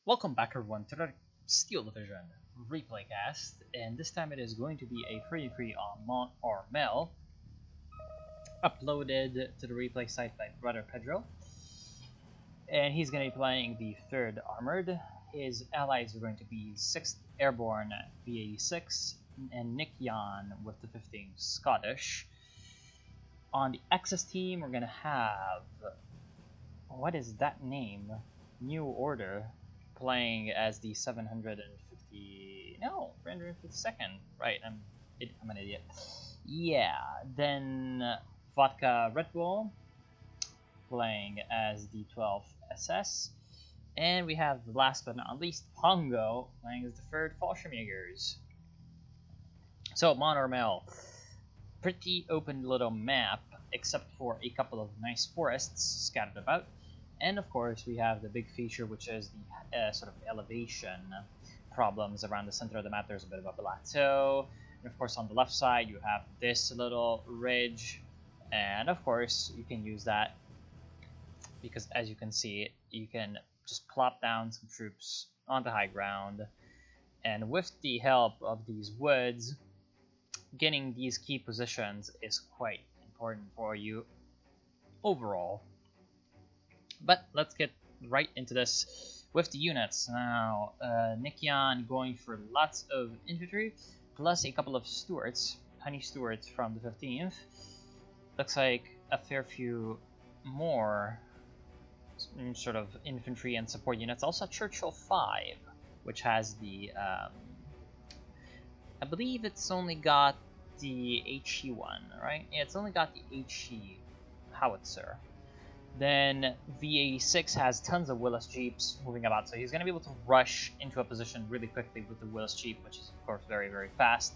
Welcome back everyone to the Steel Division replay cast, and this time it is going to be a free on Mont or Mel, uploaded to the replay site by Brother Pedro, and he's going to be playing the 3rd Armored. His allies are going to be 6th Airborne V86 and Nick Jan with the 15th Scottish. On the Axis team we're going to have, what is that name? New Order, playing as the 352nd. Right, I'm an idiot. Yeah, then Vodka Red Bull playing as the 12th SS, and we have last but not least Pongo playing as the 3rd Fallschirmjägers. So Monormel, pretty open little map except for a couple of nice forests scattered about. And of course we have the big feature, which is the sort of elevation problems around the center of the map. There's a bit of a plateau, and of course on the left side you have this little ridge, and of course you can use that because, as you can see, you can just plop down some troops onto high ground, and with the help of these woods, getting these key positions is quite important for you overall. But let's get right into this with the units. Now, Nick Jan going for lots of infantry, plus a couple of Stuarts, Honey Stuarts from the 15th. Looks like a fair few more sort of infantry and support units. Also Churchill 5, which has the, I believe it's only got the HE one, right? Yeah, it's only got the HE howitzer. Then V86 has tons of Willis Jeeps moving about, so he's going to be able to rush into a position really quickly with the Willis Jeep, which is of course very, very fast.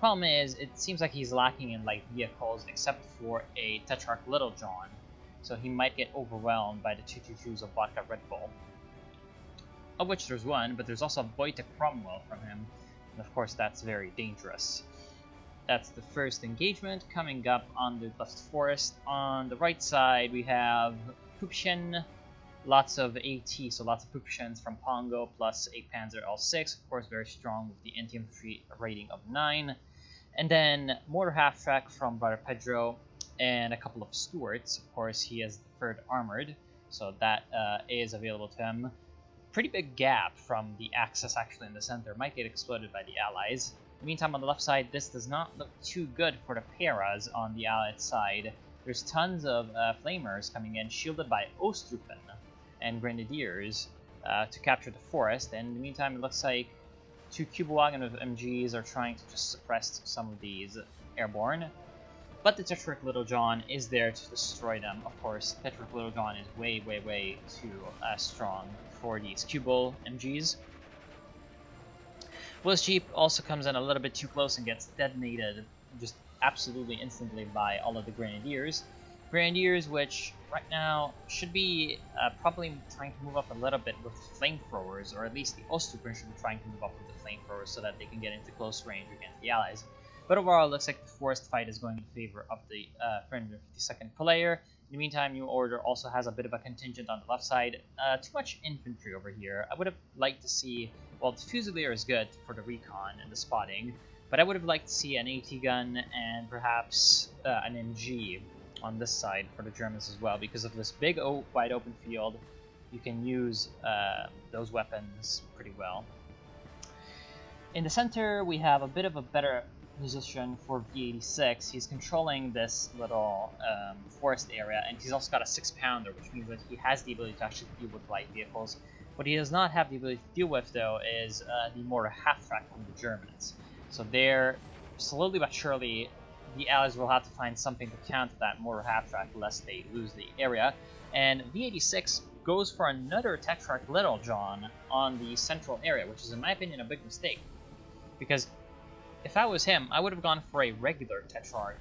Problem is, it seems like he's lacking in light vehicles except for a Tetrarch Little John, so he might get overwhelmed by the 222s of Vodka Red Bull. Of which there's one, but there's also Boyta Cromwell from him, and of course that's very dangerous. That's the first engagement coming up on the left forest. On the right side, we have Pupchen, lots of AT, so lots of Pupchens from Pongo, plus a Panzer L6, of course very strong with the anti-infantry rating of 9. And then Mortar Half-Track from Brother Pedro, and a couple of Stuarts. Of course, he has the 3rd Armored, so that is available to him. Pretty big gap from the Axis actually in the center, might get exploded by the Allies. In the meantime, on the left side, this does not look too good for the Paras on the Allied side. There's tons of flamers coming in, shielded by Ostrupen and Grenadiers to capture the forest. And in the meantime, it looks like 2 Kugelwagen with MGs are trying to just suppress some of these airborne. But the Tetrarch Little John is there to destroy them. Of course, Tetrarch Little John is way too strong for these Kubel MGs. Willis Jeep also comes in a little bit too close and gets detonated just absolutely instantly by all of the Grenadiers. Grenadiers, which right now should be probably trying to move up a little bit with flamethrowers, or at least the Ostrupen should be trying to move up with the flamethrowers so that they can get into close range against the Allies. But overall, it looks like the forest fight is going in favor of the 352nd player. In the meantime, New Order also has a bit of a contingent on the left side. Too much infantry over here. I would have liked to see, well, the Fusilier is good for the recon and the spotting, but I would have liked to see an AT gun and perhaps an MG on this side for the Germans as well. Because of this big wide open field, you can use those weapons pretty well. In the center, we have a bit of a better position for V86. He's controlling this little forest area, and he's also got a 6-pounder, which means that he has the ability to actually deal with light vehicles. What he does not have the ability to deal with, though, is the Mortar Half-Track from the Germans. So there, slowly but surely, the Allies will have to find something to counter that Mortar Half-Track lest they lose the area. And V86 goes for another Tetrarch Little John on the central area, which is, in my opinion, a big mistake. Because if I was him, I would have gone for a regular Tetrarch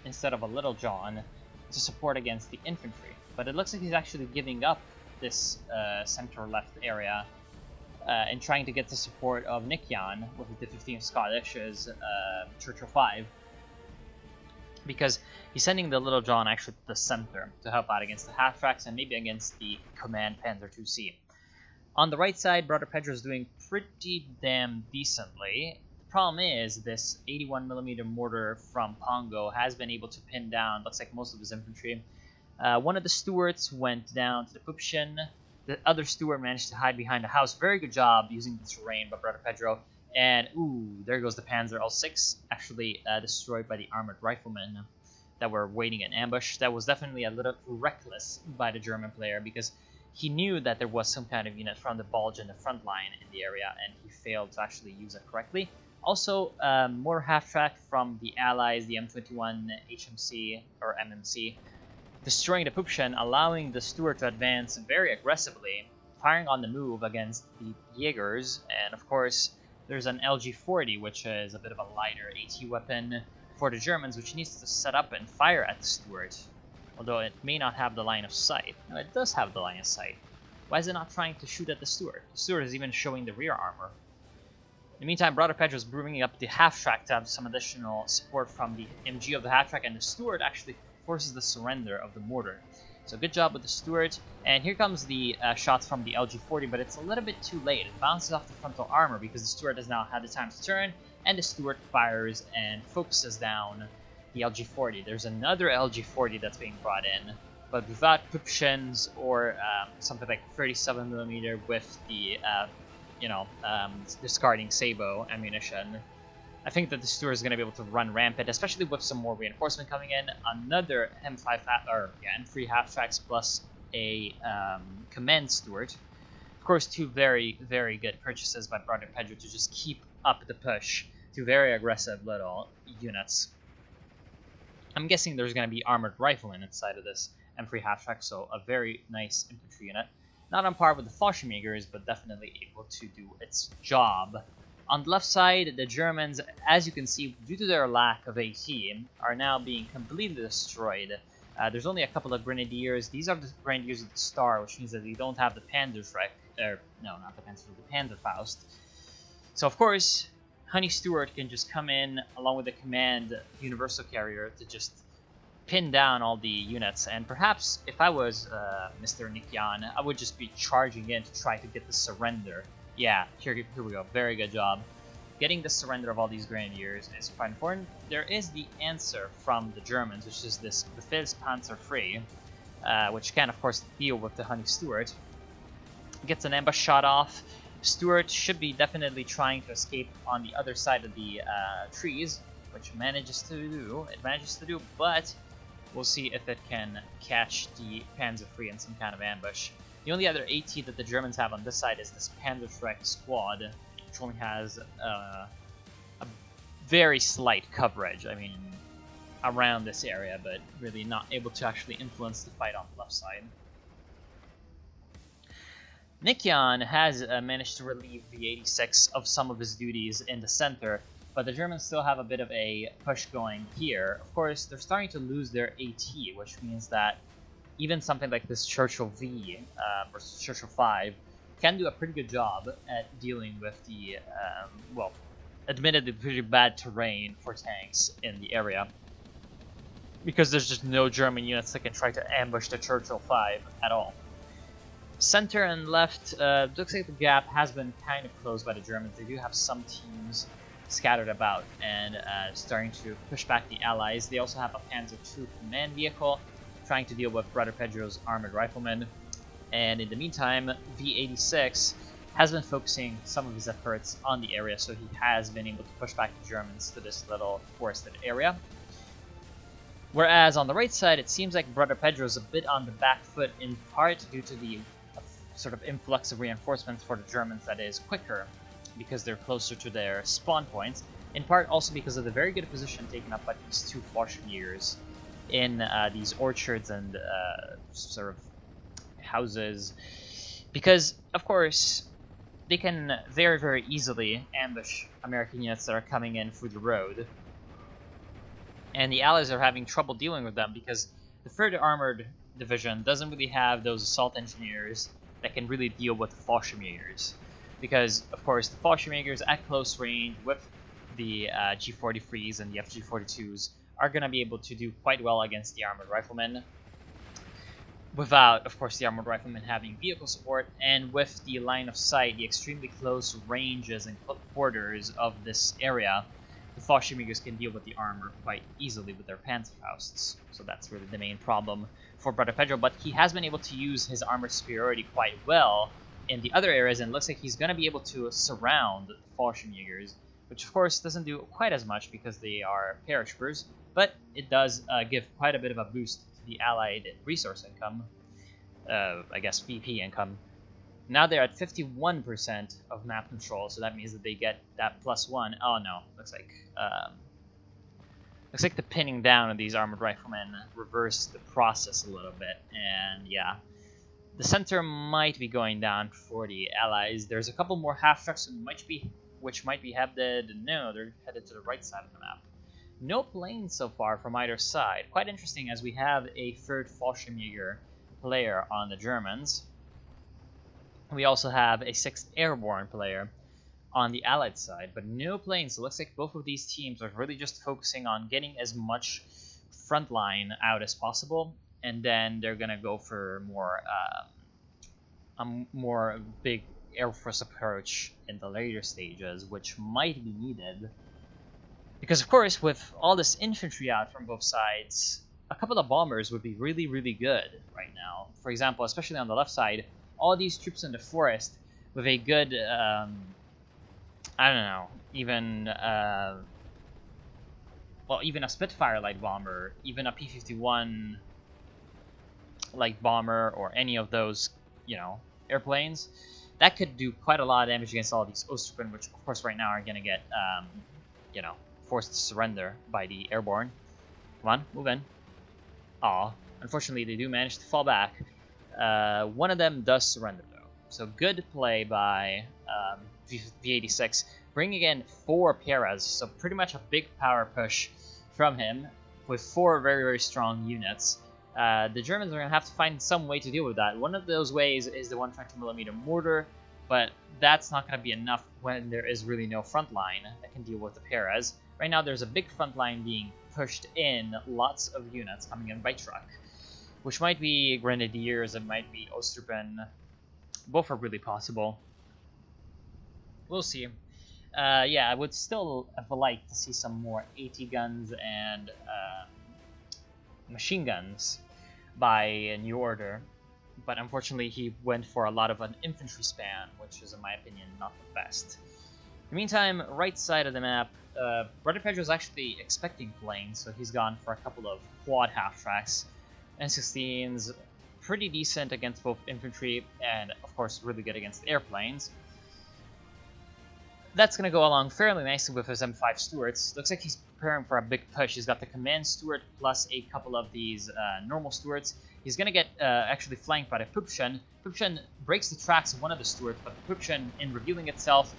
instead of a Little John to support against the infantry. But it looks like he's actually giving up this center-left area and trying to get the support of Nick Jan with the 15th Scottish's Churchill 5. Because he's sending the Little John actually to the center to help out against the half-tracks and maybe against the Command Panzer 2C. On the right side, Brother Pedro's doing pretty damn decently. The problem is this 81mm mortar from Pongo has been able to pin down, looks like, most of his infantry. One of the Stuarts went down to the Pupshin. The other Stuart managed to hide behind a house. Very good job using the terrain by Brother Pedro. And, ooh, there goes the Panzer L6, actually destroyed by the armored riflemen that were waiting in ambush. That was definitely a little reckless by the German player, because he knew that there was some kind of unit from the bulge in the front line in the area, and he failed to actually use it correctly. Also, more half-track from the Allies, the M21 HMC, or MMC, destroying the Pupshin, allowing the Stuart to advance very aggressively, firing on the move against the Jaegers. And of course, there's an LG-40, which is a bit of a lighter AT weapon for the Germans, which needs to set up and fire at the Stuart. Although it may not have the line of sight. No, it does have the line of sight. Why is it not trying to shoot at the Stuart? The Stuart is even showing the rear armor. In the meantime, Brother Pedro is bringing up the half-track to have some additional support from the MG of the half-track, and the Stuart actually forces the surrender of the mortar. So good job with the Stuart. And here comes the shots from the LG-40, but it's a little bit too late. It bounces off the frontal armor because the Stuart has now had the time to turn, and the Stuart fires and focuses down the LG-40. There's another LG-40 that's being brought in, but without Pupshins or something like 37mm with the, discarding Sabo ammunition. I think that the Stuart is going to be able to run rampant, especially with some more reinforcement coming in. Another M3 half-tracks plus a command Stuart. Of course, two very, very good purchases by Brother Pedro to just keep up the push. Two very aggressive little units. I'm guessing there's going to be armored riflemen inside of this M3 half-track, so a very nice infantry unit. Not on par with the Fallschirmjägers, but definitely able to do its job. On the left side, the Germans, as you can see, due to their lack of AT, are now being completely destroyed. There's only a couple of Grenadiers. These are the Grenadiers of the Star, which means that they don't have the Panzerschreck. No, not the Panzerschreck, the Panzerfaust. So, of course, Honey Stuart can just come in along with the command Universal Carrier to just pin down all the units. And perhaps if I was Mr. Nikyan, I would just be charging in to try to get the surrender. Yeah, here we go. Very good job. Getting the surrender of all these Grenadiers is quite important. There is the answer from the Germans, which is this Befehlspanzer Free, which can, of course, deal with the Honey Stuart. Gets an ambush shot off. Stuart should be definitely trying to escape on the other side of the trees, which manages to do, but we'll see if it can catch the Panzer Free in some kind of ambush. The only other AT that the Germans have on this side is this Panzerschreck squad, which only has a very slight coverage. I mean, around this area, but really not able to actually influence the fight on the left side. Nikyan has managed to relieve V86 of some of his duties in the center, but the Germans still have a bit of a push going here. Of course, they're starting to lose their AT, which means that even something like this Churchill V versus Churchill 5 can do a pretty good job at dealing with the, well, admittedly pretty bad terrain for tanks in the area, because there's just no German units that can try to ambush the Churchill 5 at all. Center and left, looks like the gap has been kind of closed by the Germans. They do have some teams scattered about and starting to push back the Allies. They also have a Panzer II command vehicle trying to deal with Brother Pedro's armored riflemen. And in the meantime, V86 has been focusing some of his efforts on the area, so he has been able to push back the Germans to this little forested area. Whereas on the right side, it seems like Brother Pedro's a bit on the back foot, in part due to the sort of influx of reinforcements for the Germans that is quicker, because they're closer to their spawn points, in part also because of the very good position taken up by these two Fallschirmjägers in these orchards and sort of houses, because of course they can very, very easily ambush American units that are coming in through the road, and the Allies are having trouble dealing with them because the 3rd Armored Division doesn't really have those assault engineers that can really deal with the Fallschirmjägers, because of course the Fallschirmjägers at close range with the G43s and the FG42s are going to be able to do quite well against the armored riflemen. without, of course, the armored riflemen having vehicle support, and with the line of sight, the extremely close ranges and quarters of this area, the Fallschirmjägers can deal with the armor quite easily with their Panzerfausts. So that's really the main problem for Brother Pedro, but he has been able to use his armor superiority quite well in the other areas, and it looks like he's going to be able to surround the Fallschirmjägers, which of course doesn't do quite as much because they are paratroopers, but it does give quite a bit of a boost to the Allied resource income, I guess VP income. Now they're at 51% of map control, so that means that they get that +1. Oh no, looks like the pinning down of these armored riflemen reversed the process a little bit, and yeah, the center might be going down for the Allies. There's a couple more half trucks which might be headed. No, they're headed to the right side of the map. No planes so far from either side. Quite interesting, as we have a third Fallschirmjäger player on the Germans. We also have a 6th Airborne player on the Allied side, but no planes. So it looks like both of these teams are really just focusing on getting as much front line out as possible, and then they're gonna go for a more big Air Force approach in the later stages, which might be needed. Because, of course, with all this infantry out from both sides, a couple of bombers would be really, really good right now. For example, especially on the left side, all these troops in the forest with a good, I don't know, even a Spitfire light bomber, even a P-51 light bomber, or any of those, airplanes, that could do quite a lot of damage against all these Ostrupen, which, of course, right now are going to get, forced to surrender by the airborne. Come on, move in. Aw, unfortunately, they do manage to fall back. One of them does surrender, though. So good play by V86, bringing in 4 Peras, so pretty much a big power push from him with 4 very, very strong units. The Germans are going to have to find some way to deal with that. One of those ways is the 120mm mortar, but that's not going to be enough when there is really no front line that can deal with the Peras. Right now, there's a big front line being pushed in, lots of units coming in by truck, which might be Grenadiers, it might be Ostrupen. Both are really possible. We'll see. Yeah, I would still have liked to see some more AT guns and machine guns by New Order, but unfortunately he went for a lot of an infantry span, which is, in my opinion, not the best. In the meantime, right side of the map, Brother Pedro is actually expecting planes, so he's gone for a couple of quad half-tracks. N16's pretty decent against both infantry, and of course really good against airplanes. That's going to go along fairly nicely with his M5 Stuarts. Looks like he's preparing for a big push. He's got the Command Stuart plus a couple of these normal Stuarts. He's going to get actually flanked by the Pupchen. Pupchen breaks the tracks of one of the Stuarts, but the Pupchen, in revealing itself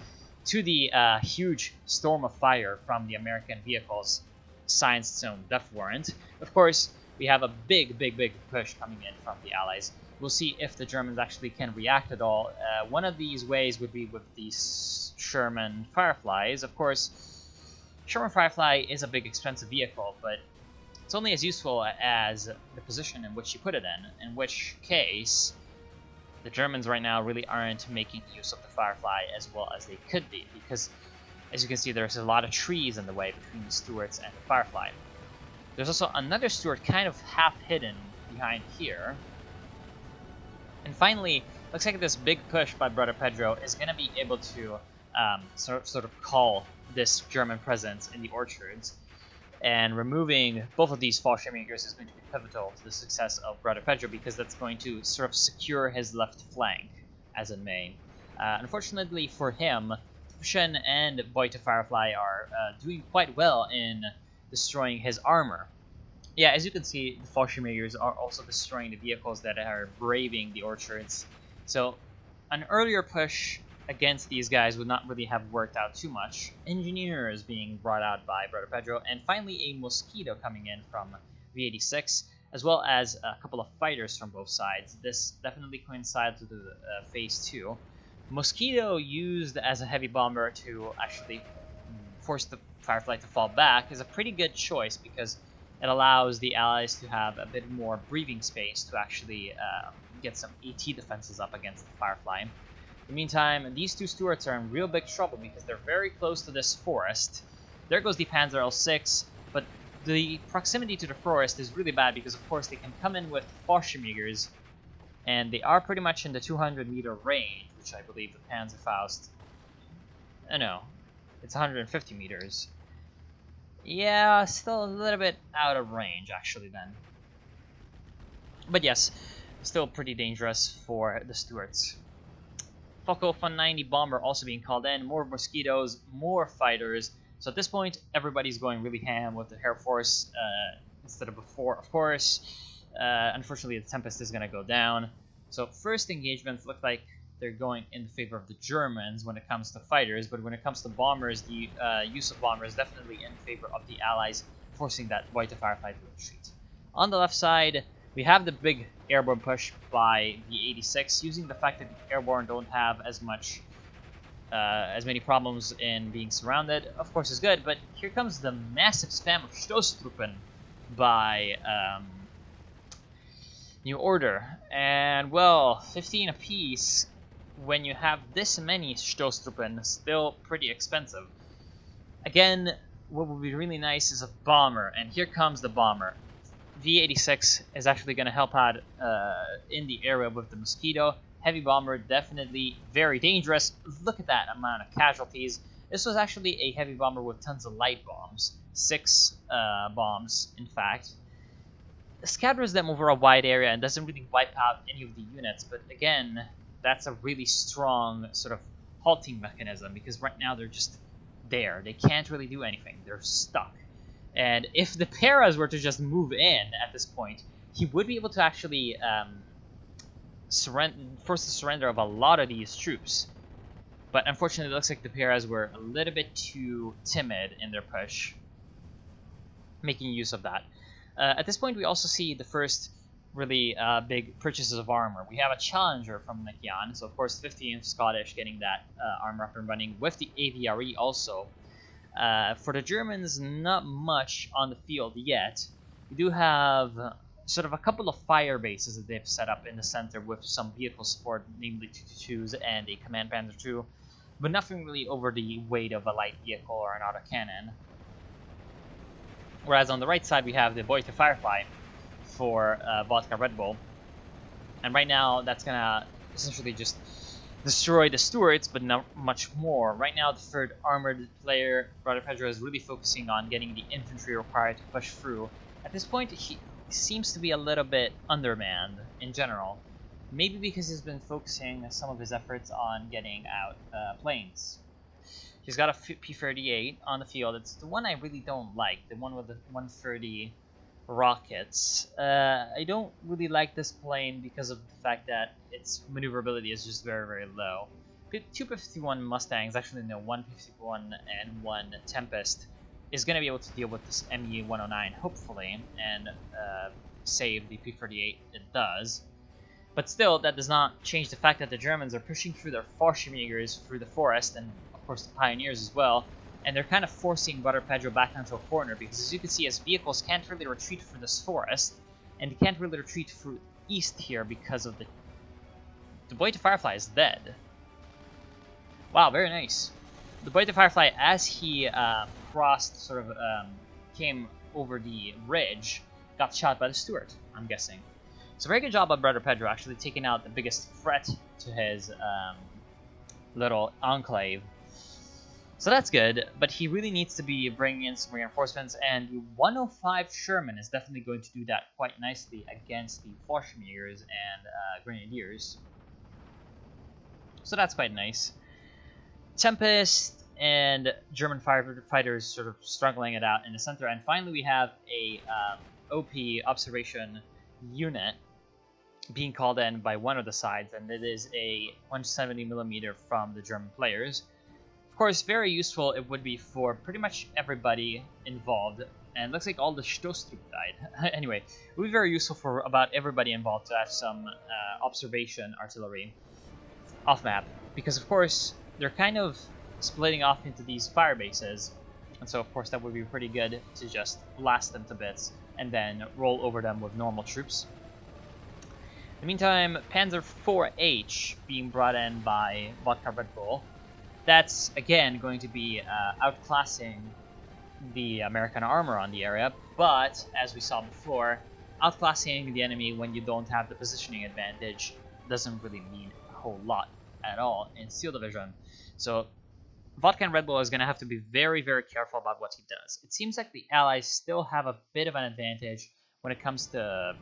to the huge storm of fire from the American vehicles, signs its own death warrant. Of course, we have a big push coming in from the Allies. We'll see if the Germans actually can react at all. One of these ways would be with these Sherman Fireflies. Of course, Sherman Firefly is a big expensive vehicle, but it's only as useful as the position in which you put it in which case the Germans right now really aren't making use of the Firefly as well as they could be, because as you can see, there's a lot of trees in the way between the Stuarts and the Firefly. There's also another Stuart kind of half hidden behind here. And finally, looks like this big push by Brother Pedro is going to be able to sort of call this German presence in the orchards. And removing both of these Fallschirmjägers is going to be pivotal to the success of Brother Pedro, because that's going to sort of secure his left flank, as it may. Unfortunately for him, Shen and Boita Firefly are doing quite well in destroying his armor. Yeah, as you can see, the Fallschirmjägers are also destroying the vehicles that are braving the orchards. So an earlier push against these guys would not really have worked out too much. Engineers being brought out by Brother Pedro, and finally a Mosquito coming in from V86, as well as a couple of fighters from both sides. This definitely coincides with Phase 2. Mosquito used as a heavy bomber to actually force the Firefly to fall back is a pretty good choice, because It allows the allies to have a bit more breathing space to actually get some AT defenses up against the Firefly. In the meantime, these two Stuarts are in real big trouble because they're very close to this forest. There goes the Panzer L6, but the proximity to the forest is really bad because, of course, they can come in with Fallschirmjägers, and they are pretty much in the 200-meter range, which I believe the Panzerfaust... no, it's 150 meters. Yeah, still a little bit out of range, actually, then. But yes, still pretty dangerous for the Stuarts. Focke 190 bomber also being called in. More mosquitoes, more fighters. So at this point, everybody's going really ham with the Air Force instead of before, of course. Unfortunately, the Tempest is going to go down. So first engagements look like they're going in favor of the Germans when it comes to fighters, but when it comes to bombers, the use of bombers is definitely in favor of the Allies, forcing that White Firefly to retreat. On the left side, we have the big airborne push by the 86, using the fact that the airborne don't have as many problems in being surrounded. Of course, is good, but here comes the massive spam of Stoßtruppen by New Order, and well, 15 apiece. When you have this many Stoßtruppen, still pretty expensive. Again, what would be really nice is a bomber, and here comes the bomber. V86 is actually going to help out in the area with the Mosquito. Heavy bomber, definitely very dangerous. Look at that amount of casualties. This was actually a heavy bomber with tons of light bombs. 6 bombs, in fact. It scatters them over a wide area and doesn't really wipe out any of the units, but again, that's a really strong sort of halting mechanism, because right now they're just there. They can't really do anything. They're stuck. And if the Paras were to just move in at this point, he would be able to actually force the surrender of a lot of these troops. But unfortunately, it looks like the Paras were a little bit too timid in their push, making use of that. At this point, we also see the first really big purchases of armor. We have a Challenger from Nakian, so of course 15th Scottish getting that armor up and running with the AVRE also. For the Germans, not much on the field yet. We do have sort of a couple of fire bases that they've set up in the center with some vehicle support, namely 222s and a Command Panzer II, but nothing really over the weight of a light vehicle or an autocannon. Whereas on the right side we have the Boy to Firefly for Vodka Red Bull, and right now that's gonna essentially just destroy the Stuarts, but not much more. Right now, the third armored player, Brother Pedro, is really focusing on getting the infantry required to push through. At this point, he seems to be a little bit undermanned in general. Maybe because he's been focusing some of his efforts on getting out planes. He's got a P-38 on the field. It's the one I really don't like, the one with the 130 rockets. I don't really like this plane because of the fact that its maneuverability is just very, very low. 251 Mustangs, actually no, 151 and 1 Tempest, is going to be able to deal with this ME-109, hopefully, and save the P-38. It does. But still, that does not change the fact that the Germans are pushing through their Fallschirmjägers through the forest, and of course the Pioneers as well, and they're kind of forcing Brother Pedro back into a corner, because as you can see, his vehicles can't really retreat through this forest, and they can't really retreat through east here because of the Boy to Firefly is dead. Wow, very nice. The Boy to Firefly, as he crossed, sort of came over the ridge, got shot by the Stuart, I'm guessing. So very good job by Brother Pedro, actually taking out the biggest threat to his little enclave. So that's good, but he really needs to be bringing in some reinforcements, and the 105 Sherman is definitely going to do that quite nicely against the Fallschirmjägers and Grenadiers. So that's quite nice. Tempest and German firefighters sort of struggling it out in the center, and finally we have a OP observation unit being called in by one of the sides, and it is a 170mm from the German players. Of course, very useful it would be for pretty much everybody involved, and it looks like all the Stoßtruppen died. Anyway, it would be very useful for about everybody involved to have some observation artillery off map, because of course they're kind of splitting off into these fire bases, and so of course that would be pretty good to just blast them to bits and then roll over them with normal troops. In the meantime, Panzer IV-H being brought in by Vodka Red Bull. That's, again, going to be outclassing the American armor on the area, but, as we saw before, outclassing the enemy when you don't have the positioning advantage doesn't really mean a whole lot at all in Steel Division. So Vodka and Red Bull is going to have to be very, very careful about what he does. It seems like the Allies still have a bit of an advantage when it comes to,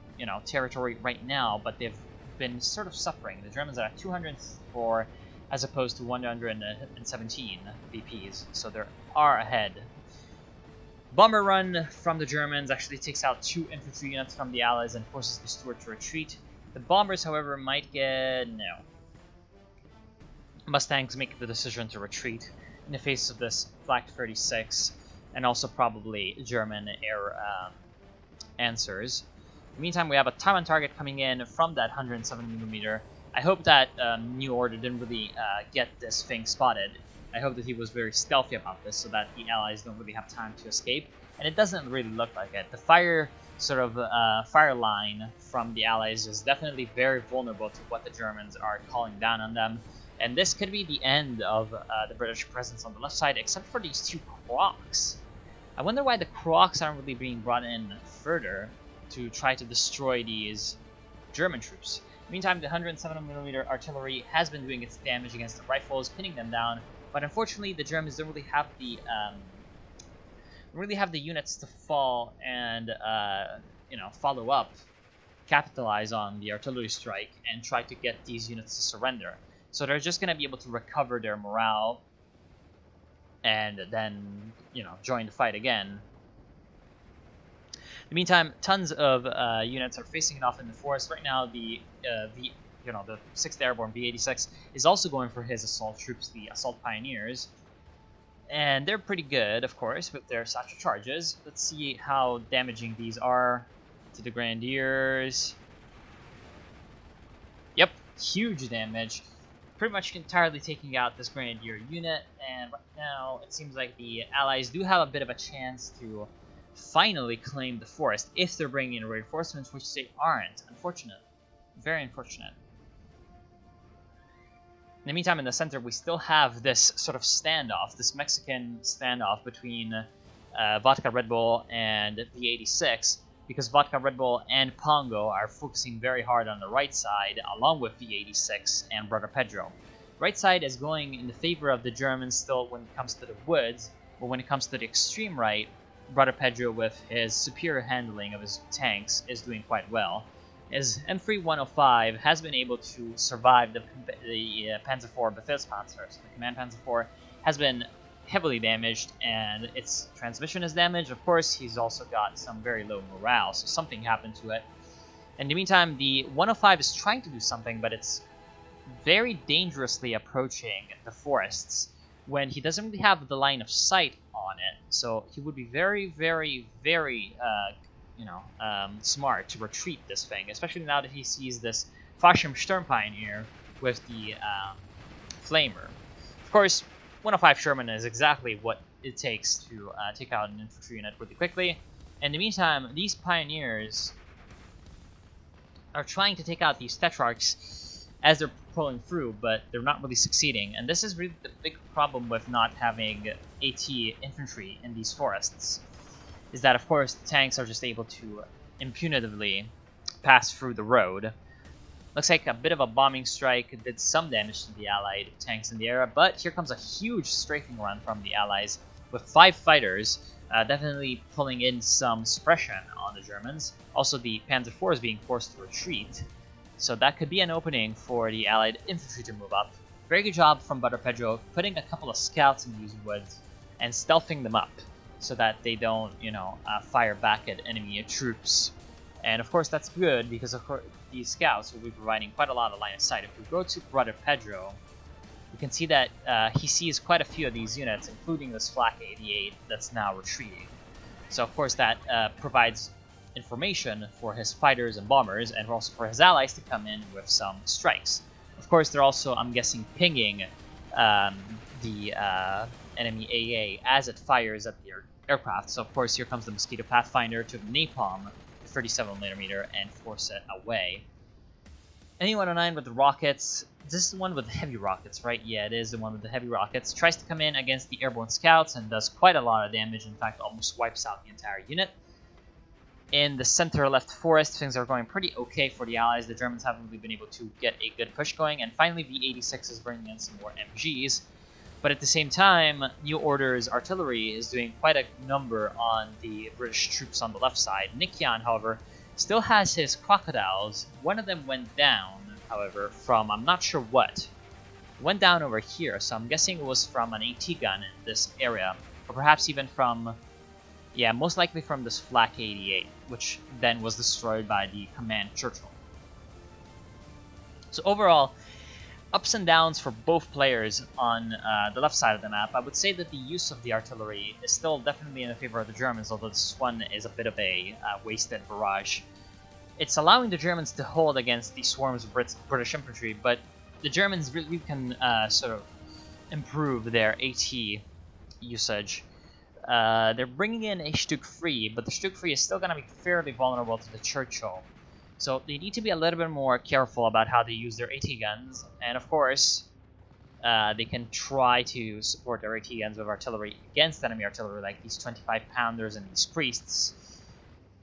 territory right now, but they've been sort of suffering. The Germans are at 204 as opposed to 117 VPs, so they are ahead. Bomber run from the Germans actually takes out 2 infantry units from the Allies and forces the Stuart to retreat. The bombers, however, might get... no. Mustangs make the decision to retreat in the face of this Flak 36, and also probably German air answers. In the meantime, we have a time on target coming in from that 107mm. I hope that New Order didn't really get this thing spotted. I hope that he was very stealthy about this so that the Allies don't really have time to escape, and it doesn't really look like it. The fire line from the Allies is definitely very vulnerable to what the Germans are calling down on them, and this could be the end of the British presence on the left side, except for these 2 Crocs. I wonder why the Crocs aren't really being brought in further to try to destroy these German troops. Meantime, the 107mm artillery has been doing its damage against the rifles, pinning them down, but unfortunately the Germans don't really have the units to fall and follow up, capitalize on the artillery strike, and try to get these units to surrender. So they're just going to be able to recover their morale and then, join the fight again. In the meantime, tons of units are facing it off in the forest. Right now, the 6th Airborne V86 is also going for his assault troops, the Assault Pioneers. And they're pretty good, of course, with their satchel charges. Let's see how damaging these are to the Grenadiers. Yep, huge damage. Pretty much entirely taking out this Grenadier unit, and right now it seems like the Allies do have a bit of a chance to finally claim the forest if they're bringing in reinforcements, which they aren't. Unfortunate. Very unfortunate. In the meantime, in the center, we still have this sort of standoff, this Mexican standoff between Vodka Red Bull and V86, because Vodka Red Bull and Pongo are focusing very hard on the right side, along with V86 and Brother Pedro. Right side is going in the favor of the Germans still when it comes to the woods, but when it comes to the extreme right, Brother Pedro, with his superior handling of his tanks, is doing quite well. As M3-105 has been able to survive the Panzer IV Befehlspanzer, so the Command Panzer IV has been heavily damaged, and its transmission is damaged. Of course, he's also got some very low morale, so something happened to it. In the meantime, the 105 is trying to do something, but it's very dangerously approaching the forests when he doesn't really have the line of sight on it. So he would be very, very, very smart to retreat this thing, especially now that he sees this Fallschirm Sturmpioneer with the Flamer. Of course, 105 Sherman is exactly what it takes to take out an infantry unit really quickly. In the meantime, these Pioneers are trying to take out these Tetrarchs as they're pulling through, but they're not really succeeding. And this is really the big problem with not having AT infantry in these forests, is that, of course, the tanks are just able to impunitively pass through the road. Looks like a bit of a bombing strike did some damage to the Allied tanks in the area, but here comes a huge strafing run from the Allies with 5 fighters, definitely pulling in some suppression on the Germans. Also, the Panzer IV is being forced to retreat, so that could be an opening for the Allied infantry to move up. Very good job from Brother Pedro putting a couple of scouts in these woods and stealthing them up so that they don't, fire back at enemy troops. And of course that's good, because of course these scouts will be providing quite a lot of line of sight. If we go to Brother Pedro, we can see that he sees quite a few of these units, including this Flak 88 that's now retreating. So of course that provides information for his fighters and bombers, and also for his allies to come in with some strikes. Of course they're also, I'm guessing, pinging the enemy AA as it fires at their aircraft. So of course here comes the Mosquito Pathfinder to napalm the 37mm and force it away. Any-109 with the rockets. This is the one with the heavy rockets, right? Yeah, it is the one with the heavy rockets. Tries to come in against the airborne scouts and does quite a lot of damage. In fact, almost wipes out the entire unit. In the center-left forest, things are going pretty okay for the Allies. The Germans haven't really been able to get a good push going. And finally, V-86 is bringing in some more MGs. But at the same time, New Order's artillery is doing quite a number on the British troops on the left side. Nick Yan, however, still has his crocodiles. One of them went down, however, from I'm not sure what. Went down over here, so I'm guessing it was from an AT gun in this area. Or perhaps even from, yeah, most likely from this Flak 88, which then was destroyed by the Command Churchill. So overall, ups and downs for both players on the left side of the map. I would say that the use of the artillery is still definitely in the favor of the Germans, although this one is a bit of a wasted barrage. It's allowing the Germans to hold against the swarms of British infantry, but the Germans really can sort of improve their AT usage. They're bringing in a Stuke Free, but the Stuke Free is still going to be fairly vulnerable to the Churchill. So they need to be a little bit more careful about how they use their AT guns, and of course, they can try to support their AT guns with artillery against enemy artillery, like these 25-pounders and these priests,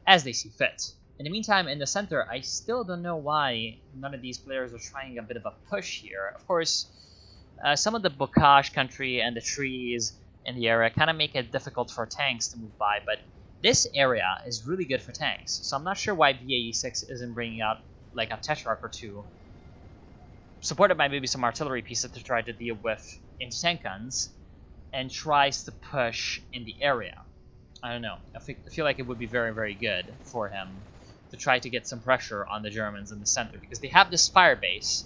as they see fit. In the meantime, in the center, I still don't know why none of these players are trying a bit of a push here. Of course, some of the bocage country and the trees in the area kind of make it difficult for tanks to move by, but this area is really good for tanks, so I'm not sure why V-86 isn't bringing out like a Tetrarch or two, supported by maybe some artillery pieces to try to deal with anti-tank guns, and tries to push in the area. I don't know. I feel like it would be very, very good for him to try to get some pressure on the Germans in the center, because they have this fire base,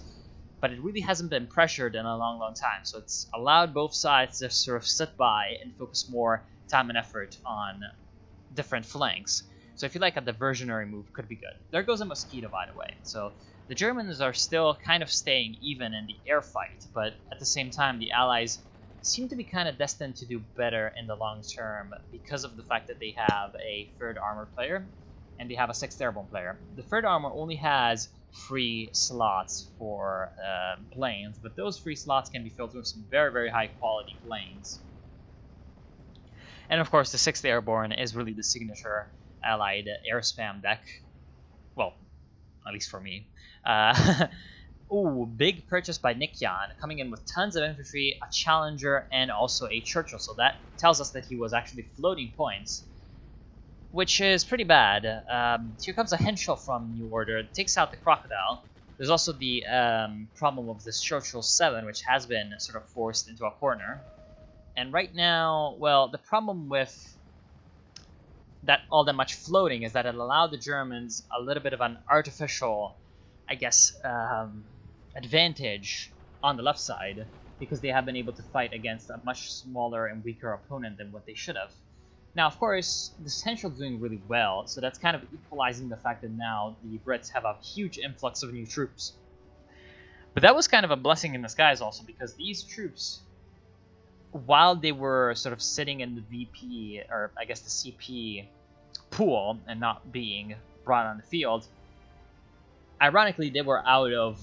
but it really hasn't been pressured in a long, long time, so it's allowed both sides to sort of sit by and focus more time and effort on different flanks. So I feel like a diversionary move could be good. There goes a Mosquito, by the way. So the Germans are still kind of staying even in the air fight, but at the same time, the Allies seem to be kind of destined to do better in the long term because of the fact that they have a 3rd Armored player and they have a 6th Airborne player. The 3rd Armor only has 3 slots for planes, but those 3 slots can be filled with some very, very high quality planes. And of course, the 6th Airborne is really the signature Allied air spam deck. Well, at least for me. Ooh, big purchase by Nick Yan, coming in with tons of infantry, a Challenger, and also a Churchill. So that tells us that he was actually floating points, which is pretty bad. Here comes a Henschel from New Order. It takes out the Crocodile. There's also the problem of this Churchill 7, which has been sort of forced into a corner. And right now, well, the problem with that all that much floating is that it allowed the Germans a little bit of an artificial, I guess, advantage on the left side, because they have been able to fight against a much smaller and weaker opponent than what they should have. Now, of course, the Central is doing really well, so that's kind of equalizing the fact that now the Brits have a huge influx of new troops. But that was kind of a blessing in disguise also, because these troops, while they were sort of sitting in the VP, or I guess the CP pool, and not being brought on the field, ironically, they were out of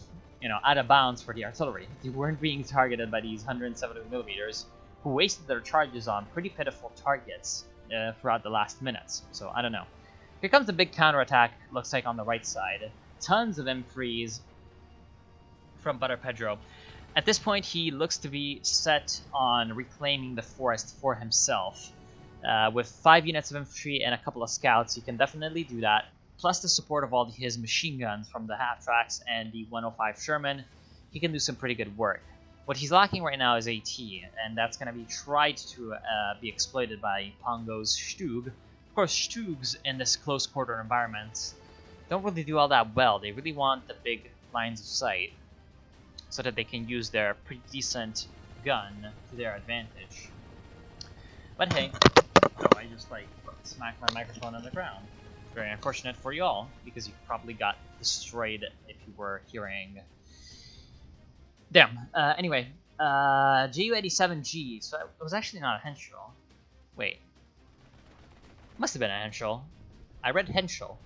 bounds for the artillery. They weren't being targeted by these 170mm, who wasted their charges on pretty pitiful targets throughout the last minutes. So, I don't know. Here comes the big counterattack, looks like on the right side. Tons of M3s from Butter Pedro. At this point, he looks to be set on reclaiming the forest for himself. With 5 units of infantry and a couple of scouts, he can definitely do that. Plus the support of all his machine guns from the half-tracks and the 105 Sherman, he can do some pretty good work. What he's lacking right now is AT, and that's going to be tried to be exploited by Pongo's Stug. Of course, Stugs in this close-quarter environment don't really do all that well. They really want the big lines of sight, so that they can use their pretty decent gun to their advantage. But hey, I just smacked my microphone on the ground. Very unfortunate for you all, because you probably got destroyed if you were hearing. Damn. Anyway, Ju-87G. So it was actually not a Henschel. Wait. Must have been a Henschel. I read Henschel.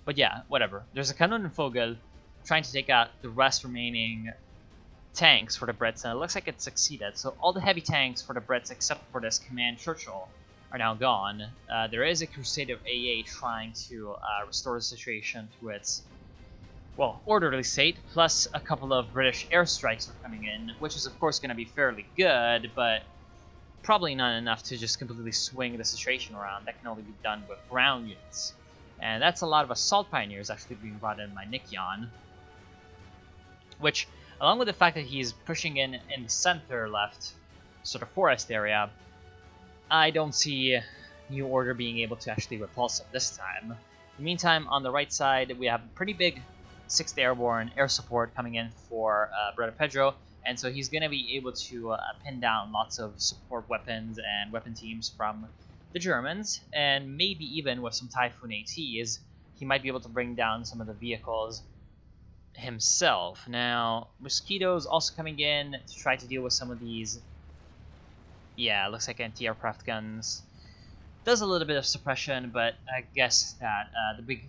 But yeah, whatever. There's a Kanonenvogel trying to take out the rest remaining tanks for the Brits, and it looks like it succeeded. So all the heavy tanks for the Brits, except for this Command Churchill, are now gone. There is a Crusader AA trying to restore the situation to its, well, orderly state, plus a couple of British airstrikes are coming in, which is of course going to be fairly good, but probably not enough to just completely swing the situation around. That can only be done with ground units. And that's a lot of assault pioneers actually being brought in by Nikion, which, along with the fact that he's pushing in the center left sort of forest area, I don't see New Order being able to actually repulse him this time. In the meantime, on the right side, we have pretty big 6th Airborne air support coming in for Brother Pedro, and so he's going to be able to pin down lots of support weapons and weapon teams from the Germans, and maybe even with some Typhoon ATs, he might be able to bring down some of the vehicles himself. Now, Mosquito's also coming in to try to deal with some of these, yeah, looks like anti-aircraft guns. Does a little bit of suppression, but I guess that the big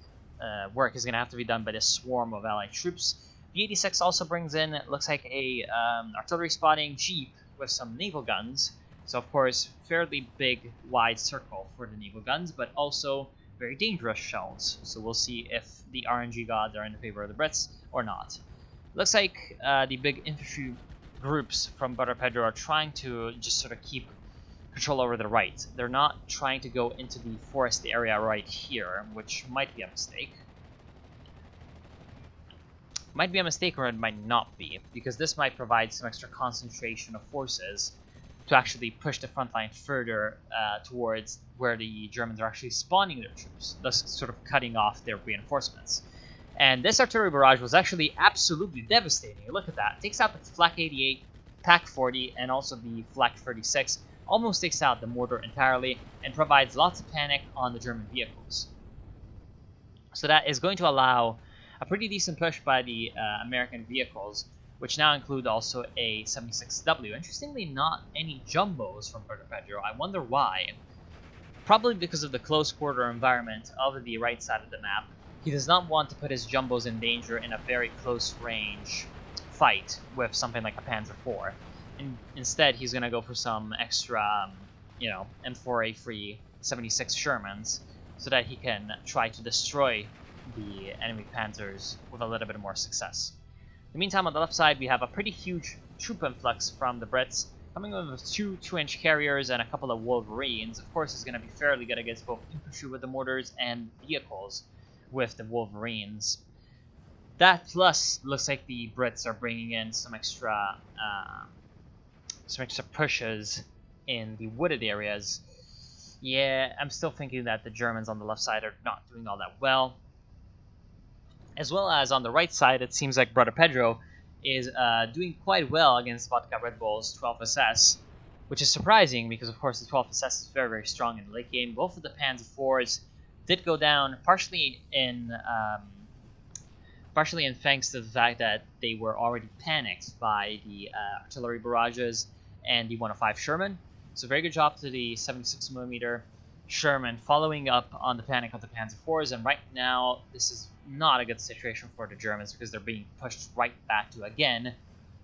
work is going to have to be done by this swarm of allied troops. The 86 also brings in, it looks like a artillery spotting jeep with some naval guns. So of course, fairly big, wide circle for the naval guns, but also very dangerous shells. So we'll see if the RNG gods are in favor of the Brits or not. Looks like the big infantry groups from Brother Pedro are trying to just sort of keep control over the right. They're not trying to go into the forest area right here, which might be a mistake. Might be a mistake, or it might not be, because this might provide some extra concentration of forces to actually push the front line further towards where the Germans are actually spawning their troops, thus sort of cutting off their reinforcements. And this artillery barrage was actually absolutely devastating. Look at that. It takes out the Flak 88, Pack 40, and also the Flak 36. Almost takes out the mortar entirely and provides lots of panic on the German vehicles. So that is going to allow a pretty decent push by the American vehicles, which now include also a 76W. Interestingly, not any jumbos from Brother Pedro. I wonder why. Probably because of the close quarter environment of the right side of the map. He does not want to put his jumbos in danger in a very close range fight with something like a Panzer IV. Instead, he's going to go for some extra, M4A3 76 Shermans, so that he can try to destroy the enemy panzers with a little bit more success. In the meantime, on the left side, we have a pretty huge troop influx from the Brits, coming in with two 2-inch carriers and a couple of Wolverines. Of course, it's going to be fairly good against both infantry with the mortars and vehicles with the Wolverines. That plus, looks like the Brits are bringing in some extra pushes in the wooded areas. Yeah, I'm still thinking that the Germans on the left side are not doing all that well. As well as on the right side, it seems like Brother Pedro is doing quite well against Vodka Red Bull's 12th SS, which is surprising because, of course, the 12th SS is very, very strong in the late game. Both of the Panzer IVs did go down, partially in thanks to the fact that they were already panicked by the artillery barrages and the 105 Sherman. So very good job to the 76mm Sherman following up on the panic of the Panzer IVs, and right now this is not a good situation for the Germans because they're being pushed right back to, again,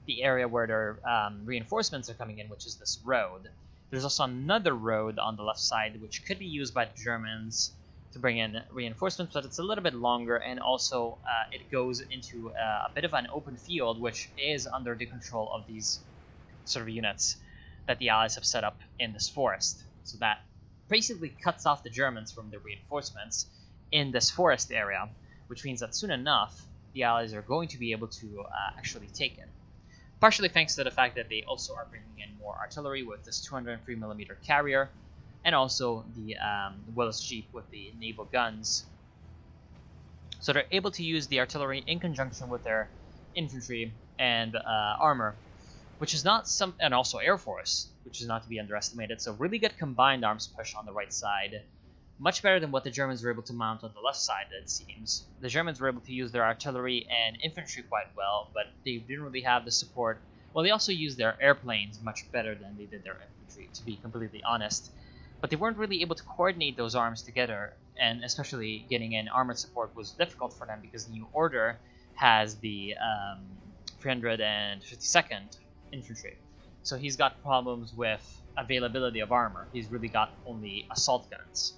the area where their reinforcements are coming in, which is this road. There's also another road on the left side which could be used by the Germans to bring in reinforcements, but it's a little bit longer, and also it goes into a bit of an open field which is under the control of these sort of units that the Allies have set up in this forest. So that basically cuts off the Germans from the reinforcements in this forest area, which means that soon enough the Allies are going to be able to actually take it. Partially thanks to the fact that they also are bringing in more artillery with this 203mm carrier, and also the Willis Jeep with the naval guns. So they're able to use the artillery in conjunction with their infantry and armor, which is not and also Air Force, which is not to be underestimated. So really good combined arms push on the right side. Much better than what the Germans were able to mount on the left side, it seems. The Germans were able to use their artillery and infantry quite well, but they didn't really have the support. Well, they also used their airplanes much better than they did their infantry, to be completely honest. but they weren't really able to coordinate those arms together, and especially getting in armored support was difficult for them because the New Order has the 352nd Infantry. So he's got problems with availability of armor. He's really got only assault guns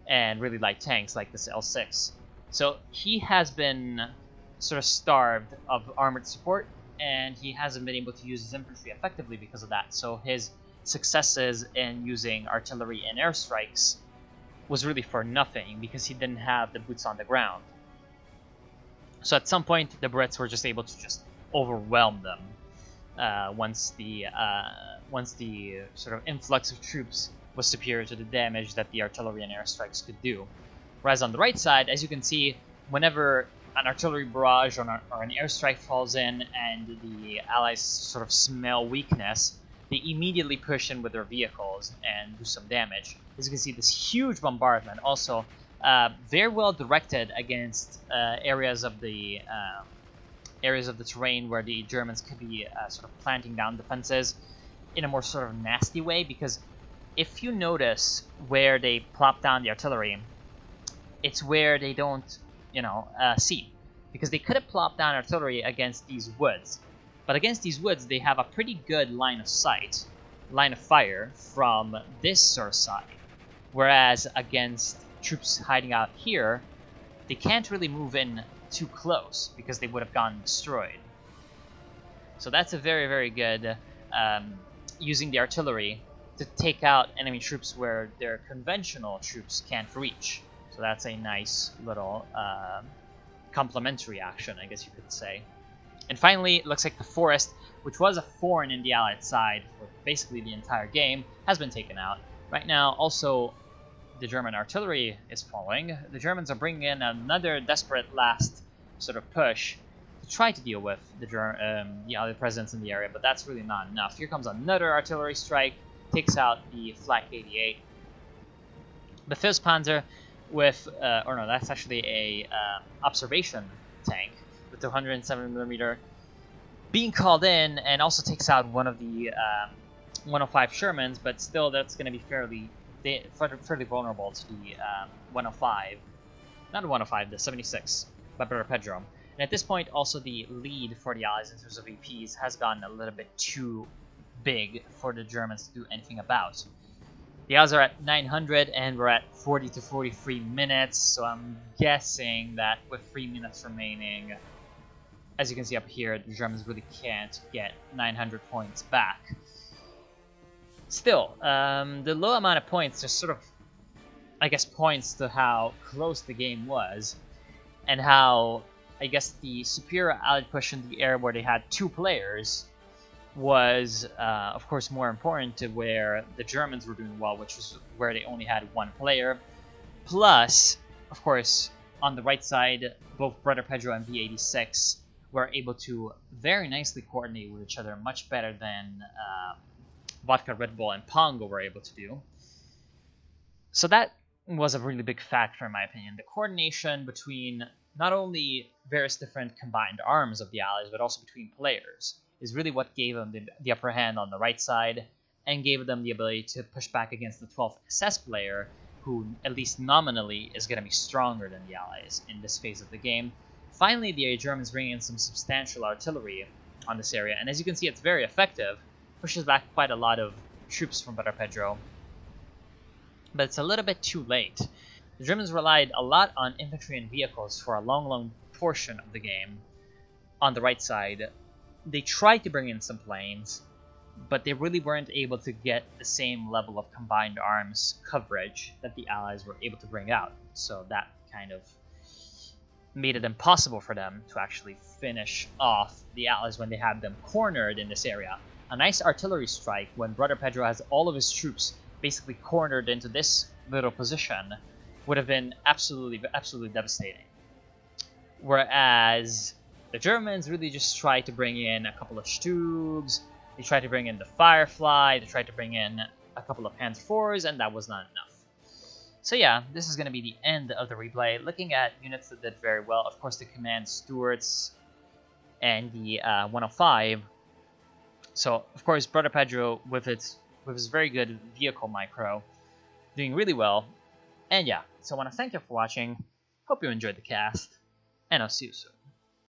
and really light tanks like this L6. So he has been sort of starved of armored support, and he hasn't been able to use his infantry effectively because of that. So his successes in using artillery and airstrikes was really for nothing because he didn't have the boots on the ground. So at some point, the Brits were just able to just overwhelm them once the sort of influx of troops was superior to the damage that the artillery and airstrikes could do. Whereas on the right side, as you can see, whenever an artillery barrage or an airstrike falls in and the Allies sort of smell weakness, they immediately push in with their vehicles and do some damage. As you can see, this huge bombardment also very well directed against areas of the terrain where the Germans could be sort of planting down defenses in a more sort of nasty way, because if you notice where they plop down the artillery, it's where they don't, see. Because they could have plopped down artillery against these woods, but against these woods they have a pretty good line of fire from this sort of side. Whereas against troops hiding out here, they can't really move in too close because they would have gotten destroyed. So that's a very, very good using the artillery to take out enemy troops where their conventional troops can't reach. So that's a nice little complementary action, I guess you could say. And finally, it looks like the forest, which was a thorn in the Allied side for basically the entire game, has been taken out. Right now, also, the German artillery is falling. The Germans are bringing in another desperate last sort of push to try to deal with the Allied presence in the area, but that's really not enough. Here comes another artillery strike, takes out the Flak 88. The 5th Panzer with, or no, that's actually a observation tank with 207mm being called in, and also takes out one of the 105 Shermans, but still that's going to be fairly vulnerable to the 105, not the 105, the 76 by Brother Pedro. And at this point, also the lead for the Allies in terms of VPs has gotten a little bit too big for the Germans to do anything about. The Allies are at 900 and we're at 40 to 43 minutes, so I'm guessing that with 3 minutes remaining, as you can see up here, the Germans really can't get 900 points back. Still, the low amount of points just sort of, I guess, points to how close the game was, and how, I guess, the superior Allied push in the air where they had 2 players was, of course, more important to where the Germans were doing well, which was where they only had 1 player. Plus, of course, on the right side, both Brother Pedro and V86 were able to very nicely coordinate with each other, much better than Vodka, Red Bull, and Pongo were able to do. So that was a really big factor, in my opinion. The coordination between not only various different combined arms of the Allies, but also between players, is really what gave them the upper hand on the right side, and gave them the ability to push back against the 12th SS player, who, at least nominally, is going to be stronger than the Allies in this phase of the game. Finally, the Germans bring in some substantial artillery on this area, and as you can see, it's very effective. Pushes back quite a lot of troops from Brother Pedro, but it's a little bit too late. The Germans relied a lot on infantry and vehicles for a long portion of the game. On the right side, they tried to bring in some planes, but they really weren't able to get the same level of combined arms coverage that the Allies were able to bring out. So that kind of made it impossible for them to actually finish off the Allies when they had them cornered in this area. A nice artillery strike when Brother Pedro has all of his troops basically cornered into this little position would have been absolutely devastating. Whereas the Germans really just tried to bring in a couple of Stugs, they tried to bring in the Firefly, they tried to bring in a couple of Panzer IVs, and that was not enough. So yeah, this is going to be the end of the replay. Looking at units that did very well, of course the Command Stuarts and the 105. So of course Brother Pedro with his very good vehicle micro doing really well. And yeah, so I want to thank you for watching. Hope you enjoyed the cast, and I'll see you soon.